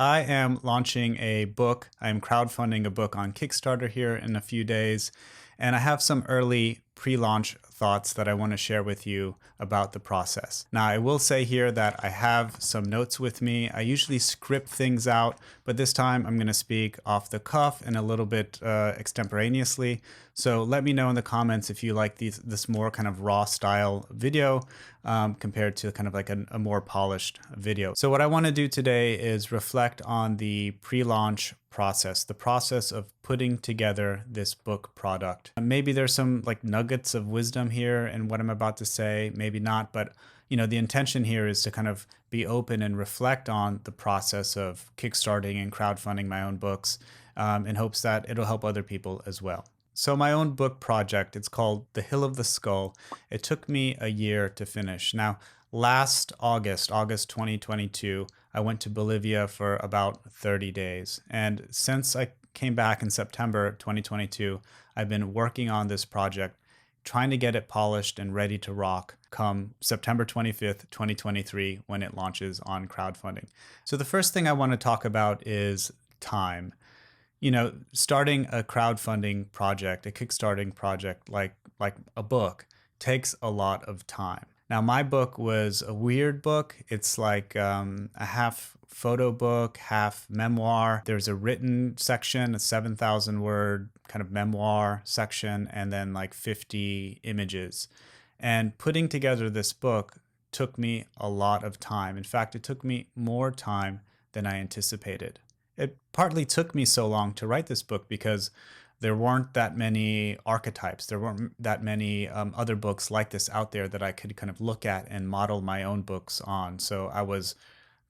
I am launching a book. I'm crowdfunding a book on Kickstarter here in a few days, and I have some early pre-launch thoughts that I want to share with you about the process. Now, I will say here that I have some notes with me. I usually script things out, but this time I'm going to speak off the cuff and a little bit extemporaneously. So let me know in the comments if you like this more kind of raw style video compared to kind of like a more polished video. So what I want to do today is reflect on the pre-launch process, the process of putting together this book product. Maybe there's some like nuggets of wisdom here in what I'm about to say, maybe not, but the intention here is to kind of be open and reflect on the process of kickstarting and crowdfunding my own books in hopes that it'll help other people as well. So my own book project, it's called The Hill of the Skull. It took me a year to finish. Now, last August 2022, I went to Bolivia for about 30 days. And since I came back in September 2022, I've been working on this project, trying to get it polished and ready to rock come September 25th, 2023, when it launches on crowdfunding. So the first thing I want to talk about is time. Starting a crowdfunding project, a kickstarting project like a book takes a lot of time. Now, my book was a weird book. It's like a half photo book, half memoir. There's a written section, a 7,000 word kind of memoir section, and then like 50 images. And putting together this book took me a lot of time. In fact, it took me more time than I anticipated. It partly took me so long to write this book because there weren't that many archetypes. There weren't that many other books like this out there that I could kind of look at and model my own books on. So I was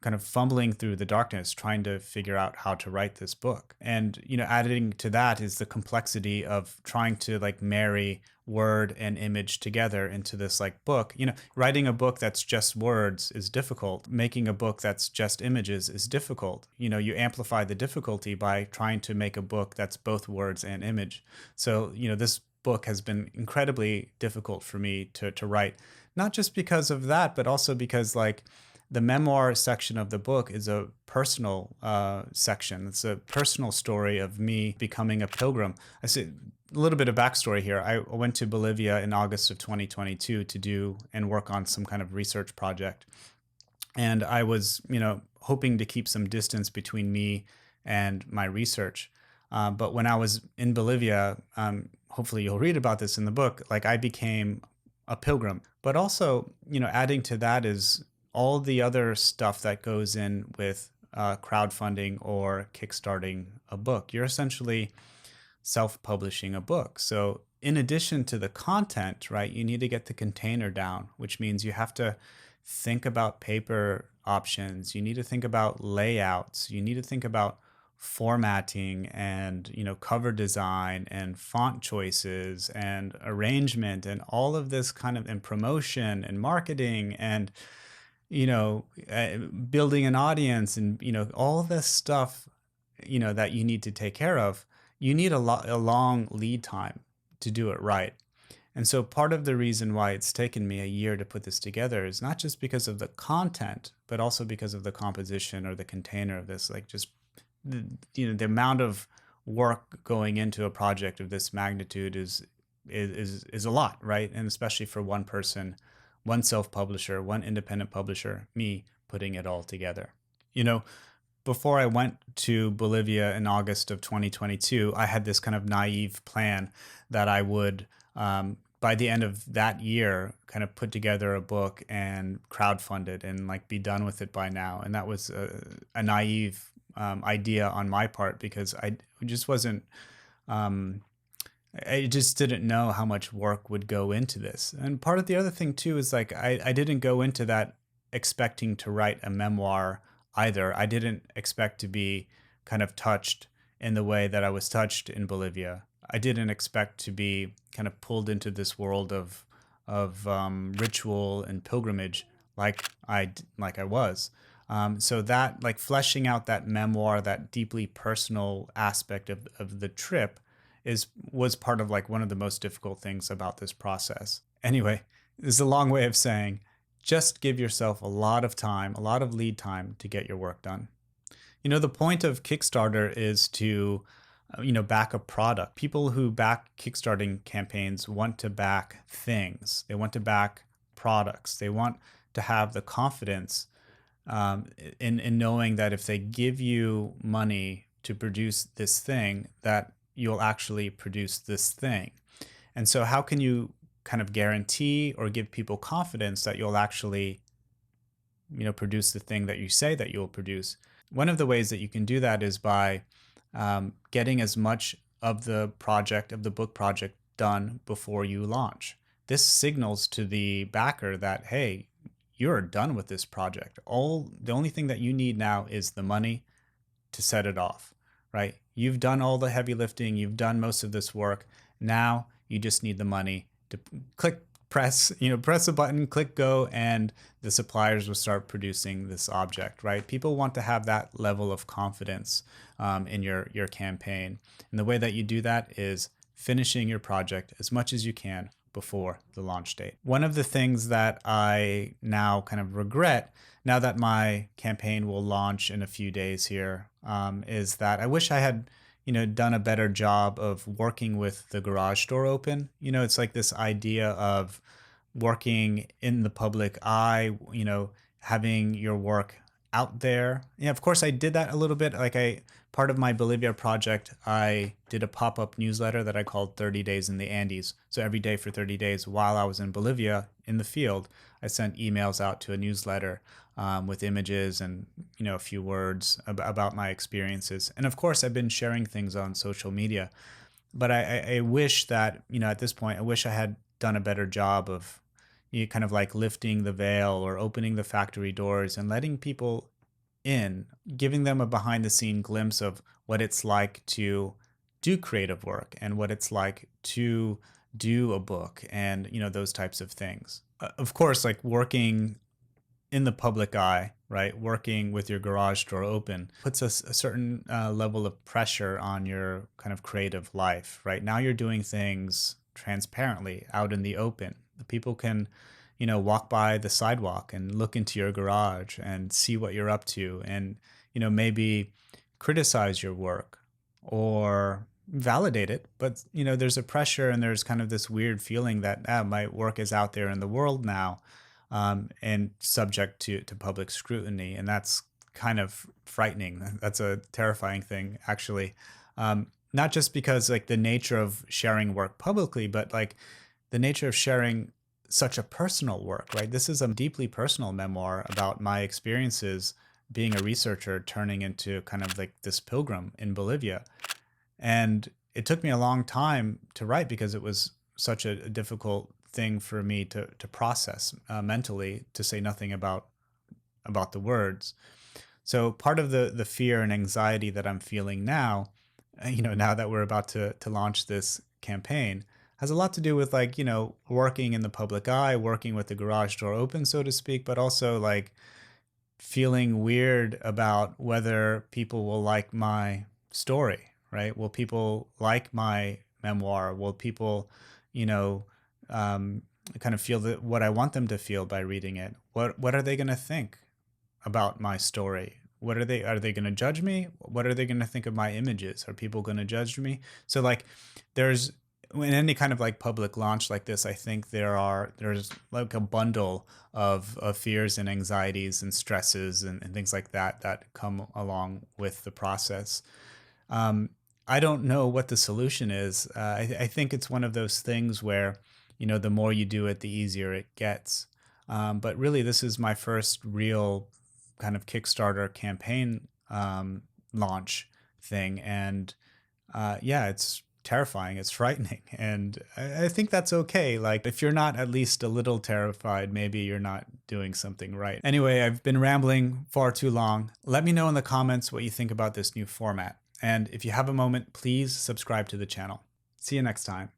kind of fumbling through the darkness trying to figure out how to write this book. And, adding to that is the complexity of trying to like marry word and image together into this like book. Writing a book that's just words is difficult. Making a book that's just images is difficult. You amplify the difficulty by trying to make a book that's both words and image. So, this book has been incredibly difficult for me to write, not just because of that, but also because like the memoir section of the book is a personal section. It's a personal story of me becoming a pilgrim. I say a little bit of backstory here. I went to Bolivia in August of 2022 to do and work on some kind of research project. And I was, hoping to keep some distance between me and my research. But when I was in Bolivia, hopefully you'll read about this in the book, like I became a pilgrim. But also, adding to that is all the other stuff that goes in with crowdfunding or kickstarting a book. You're essentially self-publishing a book. So in addition to the content, right, you need to get the container down, which means you have to think about paper options. You need to think about layouts. You need to think about formatting and cover design and font choices and arrangement and all of this kind of, and promotion and marketing and building an audience and, all this stuff, that you need to take care of. You need a long lead time to do it right. And so part of the reason why it's taken me a year to put this together is not just because of the content, but also because of the composition or the container of this, like just, the amount of work going into a project of this magnitude is a lot, right? And especially for one person, one self-publisher, one independent publisher, me putting it all together. Before I went to Bolivia in August of 2022, I had this kind of naive plan that I would, by the end of that year, kind of put together a book and crowdfund it and like be done with it by now. And that was a naive idea on my part because I just wasn't, I just didn't know how much work would go into this. And part of the other thing too is like I didn't go into that expecting to write a memoir either. I didn't expect to be kind of touched in the way that I was touched in Bolivia. I didn't expect to be kind of pulled into this world of ritual and pilgrimage like I was. So that like fleshing out that memoir, that deeply personal aspect of the trip was part of like one of the most difficult things about this process. Anyway, this is a long way of saying just give yourself a lot of time, a lot of lead time to get your work done. The point of Kickstarter is to, back a product. People who back Kickstarting campaigns want to back things. They want to back products. They want to have the confidence in knowing that if they give you money to produce this thing, that you'll actually produce this thing. And so, how can you kind of guarantee or give people confidence that you'll actually, produce the thing that you say that you'll produce? One of the ways that you can do that is by getting as much of the project, of the book project, done before you launch. This signals to the backer that, hey, you're done with this project. The only thing that you need now is the money to set it off, right? You've done all the heavy lifting, you've done most of this work. Now you just need the money to press a button, click go, and the suppliers will start producing this object, right? People want to have that level of confidence in your campaign. And the way that you do that is finishing your project as much as you can before the launch date. One of the things that I now kind of regret, now that my campaign will launch in a few days here, is that I wish I had done a better job of working with the garage door open. It's like this idea of working in the public eye, having your work out there. Yeah, of course I did that a little bit. Part of my Bolivia project, I did a pop-up newsletter that I called 30 Days in the Andes. So every day for 30 days while I was in Bolivia in the field, I sent emails out to a newsletter with images and a few words about my experiences. And of course, I've been sharing things on social media. But I wish that, at this point, I wish I had done a better job of kind of like lifting the veil or opening the factory doors and letting people in, giving them a behind the scene glimpse of what it's like to do creative work and what it's like to do a book and, those types of things. Of course, like working in the public eye, right? Working with your garage door open puts a certain level of pressure on your kind of creative life, right? Now you're doing things transparently out in the open. People can, walk by the sidewalk and look into your garage and see what you're up to and, maybe criticize your work or validate it. But, there's a pressure and there's kind of this weird feeling that my work is out there in the world now and subject to public scrutiny. And that's kind of frightening. That's a terrifying thing, actually. Not just because like the nature of sharing work publicly, but like the nature of sharing such a personal work, right? This is a deeply personal memoir about my experiences being a researcher turning into kind of like this pilgrim in Bolivia. And it took me a long time to write because it was such a difficult thing for me to process mentally, to say nothing about the words. So part of the fear and anxiety that I'm feeling now, now that we're about to launch this campaign, has a lot to do with like, working in the public eye, working with the garage door open, so to speak, but also like feeling weird about whether people will like my story, right? Will people like my memoir? Will people, kind of feel that what I want them to feel by reading it? What are they going to think about my story? Are they going to judge me? What are they going to think of my images? Are people going to judge me? So like there's, in any kind of like public launch like this, I think there's like a bundle of fears and anxieties and stresses and things like that come along with the process. I don't know what the solution is. I think it's one of those things where, the more you do it, the easier it gets. But really, this is my first real kind of Kickstarter campaign launch thing. And yeah, it's terrifying. It's frightening. And I think that's okay. Like, if you're not at least a little terrified, maybe you're not doing something right. Anyway, I've been rambling far too long. Let me know in the comments what you think about this new format. And if you have a moment, please subscribe to the channel. See you next time.